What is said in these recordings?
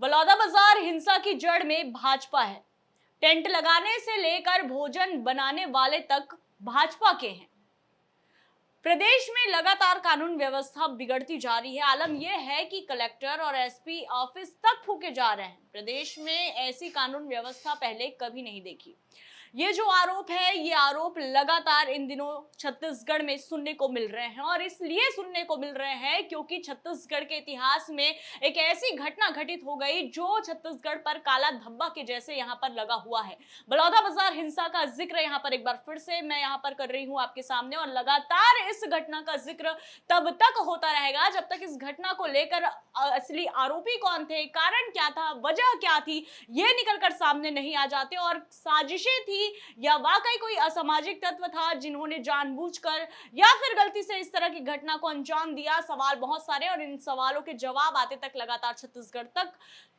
बलौदाबाजार हिंसा की जड़ में भाजपा है। टेंट लगाने से लेकर भोजन बनाने वाले तक भाजपा के हैं। प्रदेश में लगातार कानून व्यवस्था बिगड़ती जा रही है। आलम यह है कि कलेक्टर और एसपी ऑफिस तक फूके जा रहे हैं। प्रदेश में ऐसी कानून व्यवस्था पहले कभी नहीं देखी। ये जो आरोप है, ये आरोप लगातार इन दिनों छत्तीसगढ़ में सुनने को मिल रहे हैं और इसलिए सुनने को मिल रहे हैं क्योंकि छत्तीसगढ़ के इतिहास में एक ऐसी घटना घटित हो गई जो छत्तीसगढ़ पर काला धब्बा के जैसे यहाँ पर लगा हुआ है। बलौदाबाजार हिंसा का जिक्र यहाँ पर एक बार फिर से मैं यहाँ पर कर रही हूँ आपके सामने और लगातार इस घटना का जिक्र तब तक होता रहेगा जब तक इस घटना को लेकर असली आरोपी कौन थे, कारण क्या था, वजह क्या थी, ये निकलकर सामने नहीं आ जाते और साजिशें थी या वाकई कोई असामाजिक तत्व था जिन्होंने जानबूझकर या फिर गलती से इस तरह की घटना को अंजाम दिया। सवाल बहुत सारे और इन सवालों के जवाब आते तक लगातार छत्तीसगढ़ तक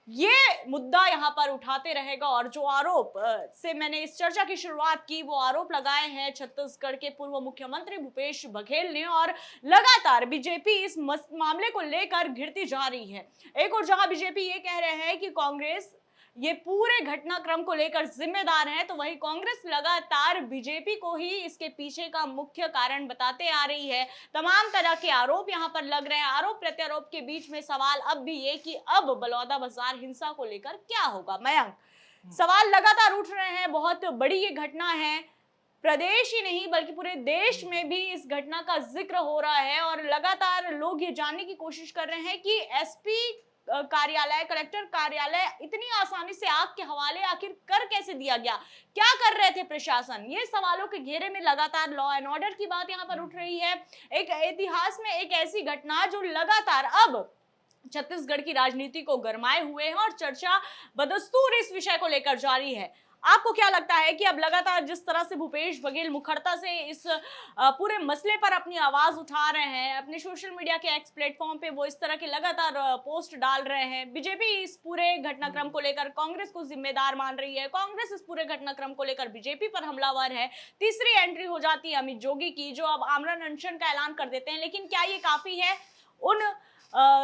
ये मुद्दा यहाँ पर उठाते रहेगा। और जो आरोप से मैंने इस चर्चा की शुरुआत की, वो आरोप लगाए हैं छत्तीसगढ़ के पूर्व मुख्यमंत्री भूपेश बघेल ने और लगातार बीजेपी इस मामले को लेकर घिरती जा रही है। एक और जहां बीजेपी ये कह रहे हैं कि कांग्रेस ये पूरे घटनाक्रम को लेकर जिम्मेदार है, तो वहीं कांग्रेस लगातार बीजेपी को ही इसके पीछे का मुख्य कारण बताते आ रही है। तमाम तरह के आरोप यहाँ पर लग रहे हैं। आरोप प्रत्यारोप के बीच में सवाल अब भी ये कि अब बलौदाबाजार हिंसा को लेकर क्या होगा। मयंक, सवाल लगातार उठ रहे हैं। बहुत बड़ी ये घटना है, प्रदेश ही नहीं बल्कि पूरे देश में भी इस घटना का जिक्र हो रहा है और लगातार लोग ये जानने की कोशिश कर रहे हैं कि एसपी कार्यालय, कलेक्टर कार्यालय इतनी आसानी से आग के हवाले आखिर कर कैसे दिया गया, क्या कर रहे थे प्रशासन। ये सवालों के घेरे में लगातार लॉ एंड ऑर्डर की बात यहाँ पर उठ रही है। एक इतिहास में एक ऐसी घटना जो लगातार अब छत्तीसगढ़ की राजनीति को गरमाए हुए है और चर्चा बदस्तूर इस विषय को लेकर जारी है। आपको क्या लगता है कि अब लगातार जिस तरह से भूपेश बघेल मुखरता से इस पूरे मसले पर अपनी आवाज उठा रहे हैं, अपने सोशल मीडिया के एक्स प्लेटफॉर्म पे वो इस तरह के लगातार पोस्ट डाल रहे हैं, बीजेपी इस पूरे घटनाक्रम को लेकर कांग्रेस को जिम्मेदार मान रही है, कांग्रेस इस पूरे घटनाक्रम को लेकर बीजेपी पर हमलावर है, तीसरी एंट्री हो जाती है अमित जोगी की जो अब आमरण अनशन का ऐलान कर देते हैं। लेकिन क्या ये काफी है उन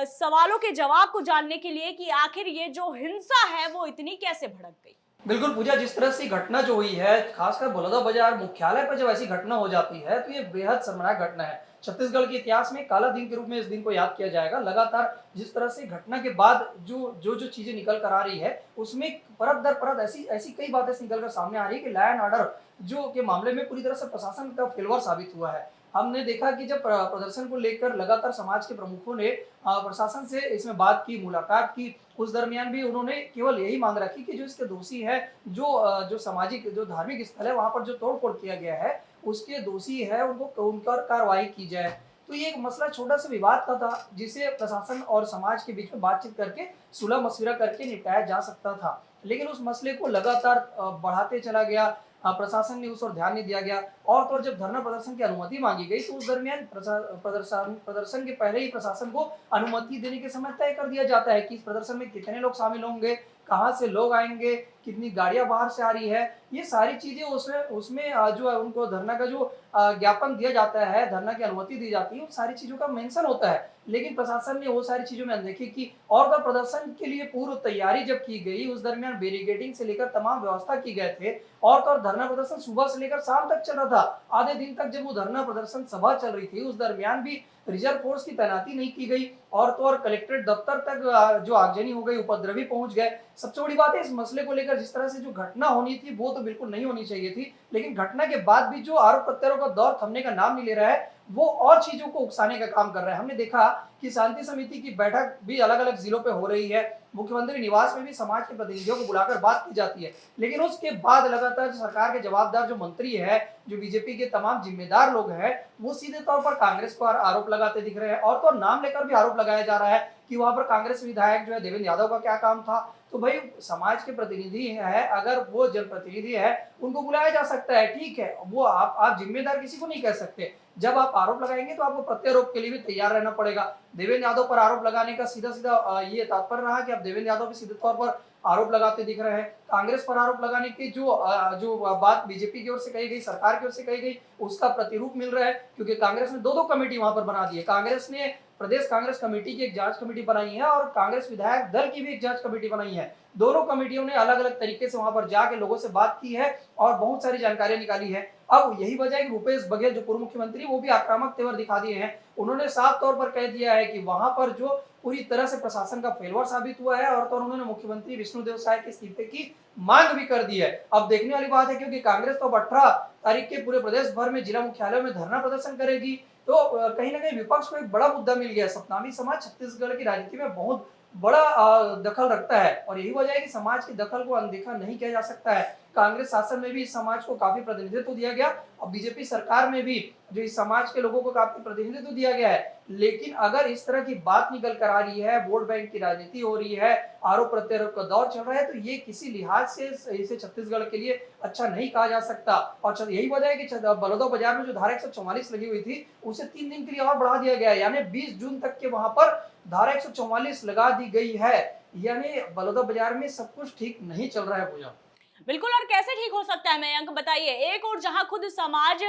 सवालों के जवाब को जानने के लिए कि आखिर ये जो हिंसा है वो इतनी कैसे भड़क गई? बिल्कुल पूजा, जिस तरह से घटना जो हुई है, खासकर बलौदाबाजार मुख्यालय पर जब ऐसी घटना हो जाती है तो ये बेहद शर्मनाक घटना है। छत्तीसगढ़ के इतिहास में काला दिन के रूप में इस दिन को याद किया जाएगा। लगातार जिस तरह से घटना के बाद जो चीजें निकल कर आ रही है, उसमें परत दर परत ऐसी ऐसी कई बातें निकल कर सामने आ रही है कि लॉ एंड ऑर्डर जो के मामले में पूरी तरह से प्रशासन का फेलवर साबित हुआ है। हमने देखा कि जब प्रदर्शन को लेकर लगातार समाज के प्रमुखों ने प्रशासन से इसमें बात की, मुलाकात की, उस दरमियान भी उन्होंने केवल यही मांग रखी कि जो इसके दोषी है, जो सामाजिक जो धार्मिक स्थल है वहां पर जो तोड़फोड़ किया गया है, उसके दोषी है उनको उन पर कार्रवाई की जाए। तो ये एक मसला छोटा सा विवाद का था जिसे प्रशासन और समाज के बीच में बातचीत करके सुलह मशविरा करके निपटाया जा सकता था, लेकिन उस मसले को लगातार बढ़ाते चला गया। प्रशासन ने उस पर ध्यान नहीं दिया गया और तो जब धरना प्रदर्शन की अनुमति मांगी गई तो उस दरमियान प्रदर्शन के पहले ही प्रशासन को अनुमति देने के समय तय कर दिया जाता है कि इस प्रदर्शन में कितने लोग शामिल होंगे, कहाँ से लोग आएंगे, कितनी गाड़ियां बाहर से आ रही है, ये सारी चीजें उसमें उसमें जो है उनको धरना का जो ज्ञापन दिया जाता है, धरना की अनुमति दी जाती है, उन सारी चीजों का मेंशन होता है। लेकिन प्रशासन ने वो सारी चीजों में अनदेखी की और तो प्रदर्शन के लिए पूर्व तैयारी जब की गई, उस दरमियान बैरिकेडिंग से लेकर तमाम व्यवस्था की गए थे और तो धरना प्रदर्शन सुबह से लेकर शाम तक चल रहा था। आधे दिन तक जब वो धरना प्रदर्शन सभा चल रही थी, उस दरमियान भी रिजर्व फोर्स की तैनाती नहीं की गई और तो और कलेक्ट्रेट दफ्तर तक जो आगजनी हो गई, उपद्रवी पहुंच गए। सबसे बड़ी बात है इस मसले को लेकर जिस तरह से जो घटना होनी थी वो तो बिल्कुल नहीं होनी चाहिए थी, लेकिन घटना के बाद भी जो आरोप प्रत्यारोप का दौर थमने का नाम नहीं ले रहा है, वो और चीजों को उकसाने का काम कर रहा है। हमने देखा कि शांति समिति की बैठक भी अलग अलग जिलों पे हो रही है, मुख्यमंत्री निवास में भी समाज के प्रतिनिधियों को बुलाकर बात की जाती है, लेकिन उसके बाद लगातार सरकार के जवाबदार जो मंत्री है, जो बीजेपी के तमाम जिम्मेदार लोग हैं, वो सीधे तौर पर कांग्रेस पर आरोप लगाते दिख रहे हैं और तो नाम लेकर भी आरोप लगाया जा रहा है कि वहां पर कांग्रेस विधायक जो है देवेंद्र यादव का क्या काम था। तो भाई समाज के प्रतिनिधि है, अगर वो जनप्रतिनिधि है उनको बुलाया जा सकता है, ठीक है, वो आप जिम्मेदार किसी को नहीं कह सकते। जब आप आरोप लगाएंगे तो आपको प्रत्यारोप के लिए भी तैयार रहना पड़ेगा। देवेंद्र यादव पर आरोप लगाने का सीधा सीधा ये तात्पर्य रहा कि आप देवेंद्र यादव भी सीधे तौर पर आरोप लगाते दिख रहे हैं। कांग्रेस पर आरोप लगाने की जो बात बीजेपी की ओर से कही गई, सरकार की ओर से कही गई, उसका प्रतिरूप मिल रहा है क्योंकि कांग्रेस ने दो कमेटी वहां पर बना दी है। कांग्रेस ने प्रदेश कांग्रेस कमेटी की एक जांच कमेटी बनाई है और कांग्रेस विधायक दल की भी एक जांच कमेटी बनाई है। दोनों कमेटियों ने अलग अलग तरीके से वहां पर जाके लोगों से बात की है और बहुत सारी जानकारियां निकाली है। अब यही वजह है कि भूपेश बघेल जो पूर्व मुख्यमंत्री, वो भी आक्रामक तेवर दिखा दिए हैं। उन्होंने साफ तौर पर कह दिया है कि वहां पर जो पूरी तरह से प्रशासन का फेलवर साबित हुआ है, और तो उन्होंने मुख्यमंत्री विष्णुदेव साय के इस्तीफे की मांग भी कर दी है। अब देखने वाली बात है, क्योंकि कांग्रेस तो अब 18 तारीख के पूरे प्रदेश भर में जिला मुख्यालयों में धरना प्रदर्शन करेगी, तो कहीं ना कहीं विपक्ष को एक बड़ा मुद्दा मिल गया है। सतनामी समाज छत्तीसगढ़ की राजनीति में बहुत बड़ा दखल रखता है और यही वजह है कि समाज की दखल को अनदेखा नहीं किया जा सकता है। कांग्रेस शासन में भी इस समाज को काफी प्रतिनिधित्व दिया गया और बीजेपी सरकार में भी जो इस समाज के लोगों को काफी प्रतिनिधित्व दिया गया है। लेकिन अगर इस तरह की बात निकल कर आ रही है, वोट बैंक की राजनीति हो रही है, आरोप प्रत्यारोप का दौर चल रहा है, तो ये किसी लिहाज से इसे छत्तीसगढ़ के लिए अच्छा नहीं कहा जा सकता। और यही वजह है कि बलौदा बाजार में जो धारा 144 लगी हुई थी, उसे 3 दिन के लिए और बढ़ा दिया गया है, यानी 20 जून तक के वहां पर धारा 144 लगा दी गई है। यानी बलौदा बाजार में सब कुछ ठीक नहीं चल रहा है पूजा। बिल्कुल, और कैसे ठीक हो सकता है मयंक, बताइए। एक और जहां खुद समाज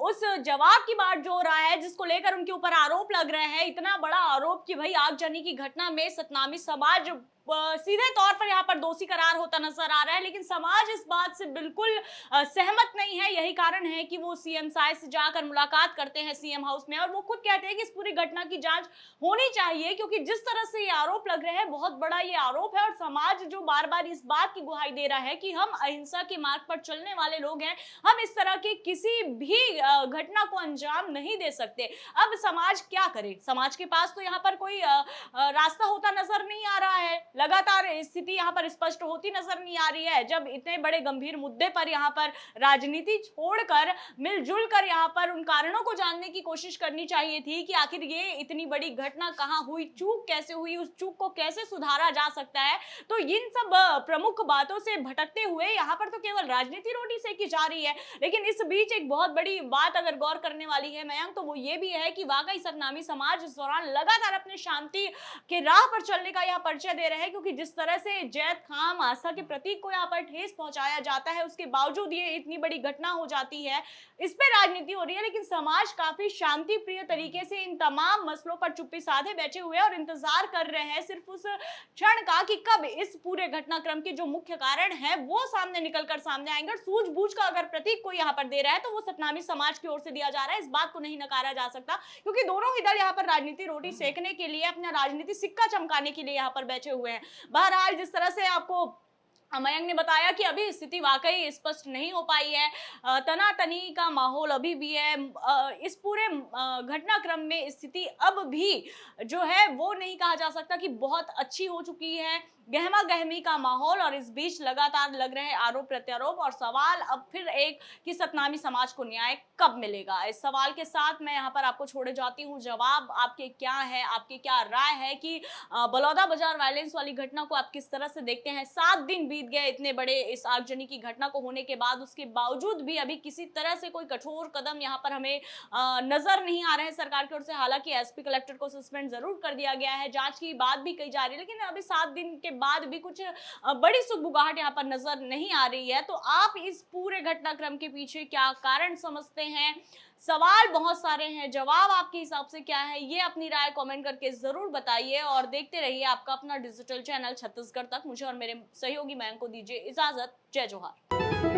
उस जवाब की बात जो रहा है, जिसको लेकर उनके ऊपर आरोप लग रहे हैं, इतना बड़ा आरोप कि भाई आगजनी की घटना में सतनामी समाज सीधे तौर पर यहाँ पर दोषी करार होता नजर आ रहा है, लेकिन समाज इस बात से बिल्कुल सहमत नहीं है। यही कारण है कि वो सीएम साय से जाकर मुलाकात करते हैं सीएम हाउस में, और वो खुद कहते हैं कि इस पूरी घटना की जांच होनी चाहिए, क्योंकि जिस तरह से ये आरोप लग रहे हैं, बहुत बड़ा ये आरोप है। और समाज जो बार बार इस बात की गुहाई दे रहा है कि हम अहिंसा के मार्ग पर चलने वाले लोग हैं, हम इस तरह की किसी भी घटना को अंजाम नहीं दे सकते। अब समाज क्या करे? समाज के पास तो यहाँ पर कोई रास्ता होता नजर नहीं आ रहा है। लगातार स्थिति यहाँ पर स्पष्ट होती नजर नहीं आ रही है। जब इतने बड़े गंभीर मुद्दे पर यहाँ पर राजनीति छोड़कर मिलजुल कर यहाँ पर उन कारणों को जानने की कोशिश करनी चाहिए थी कि आखिर ये इतनी बड़ी घटना कहाँ हुई, चूक कैसे हुई, उस चूक को कैसे सुधारा जा सकता है। तो इन सब प्रमुख बातों से भटकते हुए यहाँ पर तो केवल राजनीति रोटी सेकी जा रही है। लेकिन इस बीच एक बहुत बड़ी बात अगर गौर करने वाली है मयंक, तो वो ये भी है कि वाकई सतनामी समाज इस दौरान लगातार अपने शांति के राह पर चलने का यहाँ परिचय दे रहे हैं, क्योंकि जिस तरह से जैत खाम आस्था के प्रतीक को यहाँ पर ठेस पहुंचाया जाता है, उसके बावजूद ये इतनी बड़ी घटना हो जाती है, इस पे राजनीति हो रही है, लेकिन समाज काफी शांति प्रिय तरीके से इन तमाम मसलों पर चुप्पी साधे बैठे हुए हैं और इंतजार कर रहे हैं सिर्फ उस क्षण का कि कब इस पूरे घटनाक्रम के जो मुख्य कारण है वो सामने निकलकर सामने आएंगे। और सूझबूझ का अगर प्रतीक कोई यहाँ पर दे रहा है, तो वो सतनामी समाज की ओर से दिया जा रहा है। इस बात को नहीं नकारा जा सकता, क्योंकि दोनों ही दल यहाँ पर राजनीति रोटी सेकने के लिए, अपना राजनीति सिक्का चमकाने के लिए यहाँ पर बैठे हुए हैं। बहरहाल, जिस तरह से आपको मयंक ने बताया कि अभी स्थिति वाकई स्पष्ट नहीं हो पाई है, तनातनी का माहौल अभी भी है। इस पूरे घटनाक्रम में स्थिति अब भी जो है वो नहीं कहा जा सकता कि बहुत अच्छी हो चुकी है, गहमा गहमी का माहौल। और इस बीच लगातार लग रहे आरोप प्रत्यारोप और सवाल अब फिर एक कि सतनामी समाज को न्याय कब मिलेगा। इस सवाल के साथ मैं यहाँ पर आपको छोड़े जाती हूँ। जवाब आपके क्या है, आपकी क्या राय है कि बलौदा बाजार वायलेंस वाली घटना को आप किस तरह से देखते हैं? 7 दिन बीत गए इतने बड़े इस आगजनी की घटना को होने के बाद, उसके बावजूद भी अभी किसी तरह से कोई कठोर कदम यहाँ पर हमें नजर नहीं आ रहे हैं सरकार की ओर से। हालांकि एसपी कलेक्टर को सस्पेंड जरूर कर दिया गया है, जांच की बात भी कही जा रही है, लेकिन अभी 7 दिन के बाद भी कुछ बड़ी सुगबुगाहट यहाँ पर नजर नहीं आ रही है। तो आप इस पूरे घटनाक्रम के पीछे क्या कारण समझते हैं? सवाल बहुत सारे हैं, जवाब आपके हिसाब से क्या है? ये अपनी राय कमेंट करके जरूर बताइए और देखते रहिए आपका अपना डिजिटल चैनल छत्तीसगढ़ तक। मुझे और मेरे सहयोगी मयंक को दीजिए इजाजत। जय जोहार।